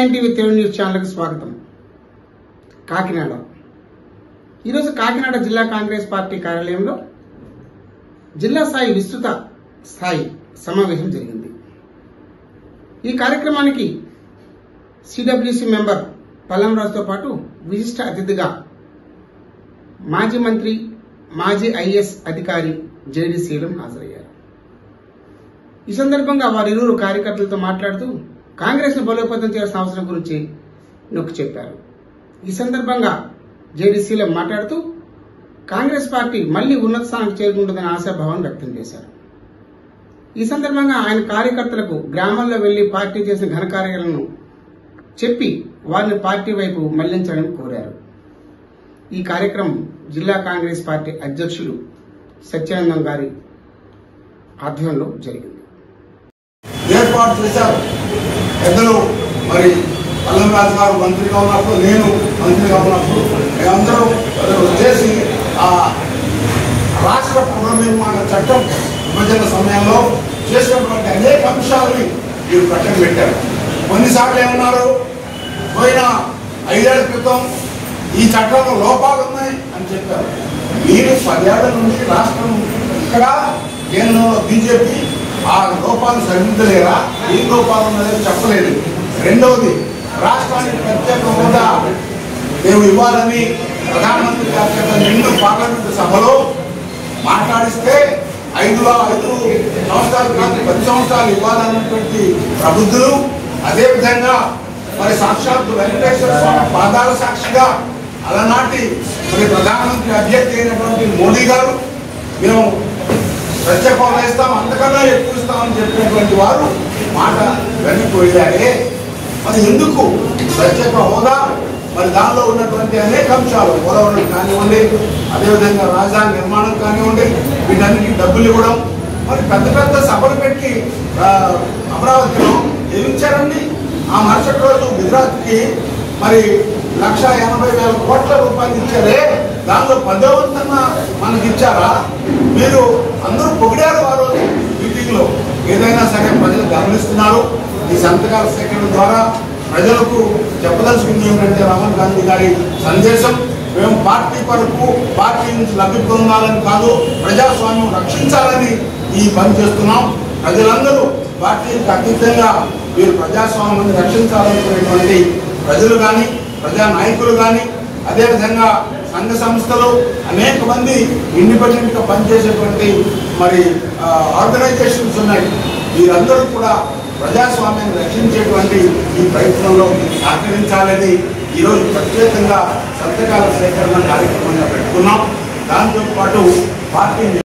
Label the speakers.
Speaker 1: Nine TV Telugu news ఛానల్కి స్వాగతం. కాకినాడ ఈరోజు కాకినాడ జిల్లా కాంగ్రెస్ పార్టీ కార్యాలయంలో జిల్లా స్థాయి విస్తృత స్థాయి సమావేశం జరిగింది. ఈ కార్యక్రమానికి సిడబ్ల్యూసి మెంబర్ పల్లంరాజుతో పాటు విశిష్ట అతిథిగా మాజీ మంత్రి, మాజీ ఐఏఎస్ అధికారి జేడి శీలం హాజరయ్యారు. ఈ సందర్భంగా వారిరువురు కార్యకర్తలతో మాట్లాడుతూ కాంగ్రెస్ ను బలోపేతం చేయాల్సిన అవసరం గురించి నొక్కి చెప్పారు. ఈ సందర్భంగా జేడి శీలం మాట్లాడుతూ కాంగ్రెస్ పార్టీ మళ్లీ ఉన్నత స్థానానికి చేరుకుంటుందని ఆశాభావం వ్యక్తం చేశారు. ఈ సందర్భంగా ఆయన కార్యకర్తలకు గ్రామాల్లో వెళ్లి పార్టీ చేసిన ఘనకార్యాలను చెప్పి వారిని పార్టీ వైపు మళ్లించాలని కోరారు. ఈ కార్యక్రమం జిల్లా కాంగ్రెస్ పార్టీ అధ్యక్షులు సత్యానందం గారి ఆధ్వర్యంలో జరిగింది.
Speaker 2: ఏర్పాటు చేశారు పెద్దలు. మరి పల్లంరాజు గారు మంత్రిగా ఉన్నప్పుడు, నేను మంత్రిగా ఉన్నప్పుడు మేమందరం వచ్చేసి ఆ రాష్ట్ర పునర్నిర్మాణ చట్టం విభజన సమయంలో చేసినటువంటి అనేక అంశాలని మీరు పక్కన పెట్టారు. కొన్నిసార్లు ఏమన్నారు, పోయిన 5 ఏళ్ల క్రితం ఈ చట్టంలో లోపాలు ఉన్నాయి అని చెప్పారు. మీరు 10 ఏళ్ల నుండి రాష్ట్రం ఇక్కడ కేంద్రంలో బీజేపీ ఆ లోపాలు సరిదిద్దలేరా, ఏ లోపాలు ఉన్నాయో చెప్పలేదు. రెండవది, రాష్ట్రానికి ప్రత్యేక హోదా మేము ఇవ్వాలని ప్రధానమంత్రి గారి నిండు పార్లమెంటు సభలో మాట్లాడిస్తే 5 సంవత్సరాలు కాదు 10 సంవత్సరాలు ఇవ్వాలన్నటువంటి ప్రబుద్ధులు, అదేవిధంగా మరి సాక్షాత్తు వెంకటేశ్వర స్వామి పాదాల సాక్షిగా అలనాటి మరి ప్రధానమంత్రి అభ్యర్థి అయినటువంటి మోడీ గారు మేము ప్రత్యేక హోదా ఇస్తాం, అంతకన్నా ఎక్కువ ఇస్తామని చెప్పినటువంటి వారు మాట వెనక్కిపోయారే. మరి ఎందుకు ప్రత్యేక హోదా, మరి దానిలో ఉన్నటువంటి అనేక అంశాలు, పోలవరం కానివ్వండి, అదేవిధంగా రాజధాని నిర్మాణం కానివ్వండి, వీటన్నిటికీ డబ్బులు ఇవ్వడం, మరి పెద్ద పెద్ద సభలు పెట్టి అమరావతిలో ఏమిచ్చారండి. ఆ మరుసటి రోజు గుజరాత్కి మరి 1,80,000 కోట్ల రూపాయలు ఇచ్చారే, దానిలో 10వ వంతన్నా మనకి ఇచ్చారా? మీరు అందరూ పొగిడారు ఆ రోజు మీటింగ్ లో. ఏదైనా సరే ప్రజలు గమనిస్తున్నారు. ఈ సంతకాల సేకరణ ద్వారా ప్రజలకు చెప్పదలుచుకుంది ఏమిటంటే, రాహుల్ గాంధీ గారి సందేశం, మేము పార్టీ కొరకు, పార్టీ నుంచి లబ్ధి పొందాలని కాదు, ప్రజాస్వామ్యం రక్షించాలని ఈ పని చేస్తున్నాం. ప్రజలందరూ పార్టీకి అతీతంగా మీరు ప్రజాస్వామ్యాన్ని రక్షించాలనుకునేటువంటి ప్రజలు కానీ, ప్రజా నాయకులు కానీ, అదేవిధంగా సంఘ సంస్థలు, అనేక మంది ఇండిపెండెంట్ గా పనిచేసేటువంటి మరి ఆర్గనైజేషన్స్ ఉన్నాయి. వీరందరూ కూడా ప్రజాస్వామ్యాన్ని రక్షించేటువంటి ఈ ప్రయత్నంలో సహకరించాలని ఈరోజు ప్రత్యేకంగా సంతకాల సేకరణ కార్యక్రమంగా పెట్టుకున్నాం. దాంతో పాటు పార్టీ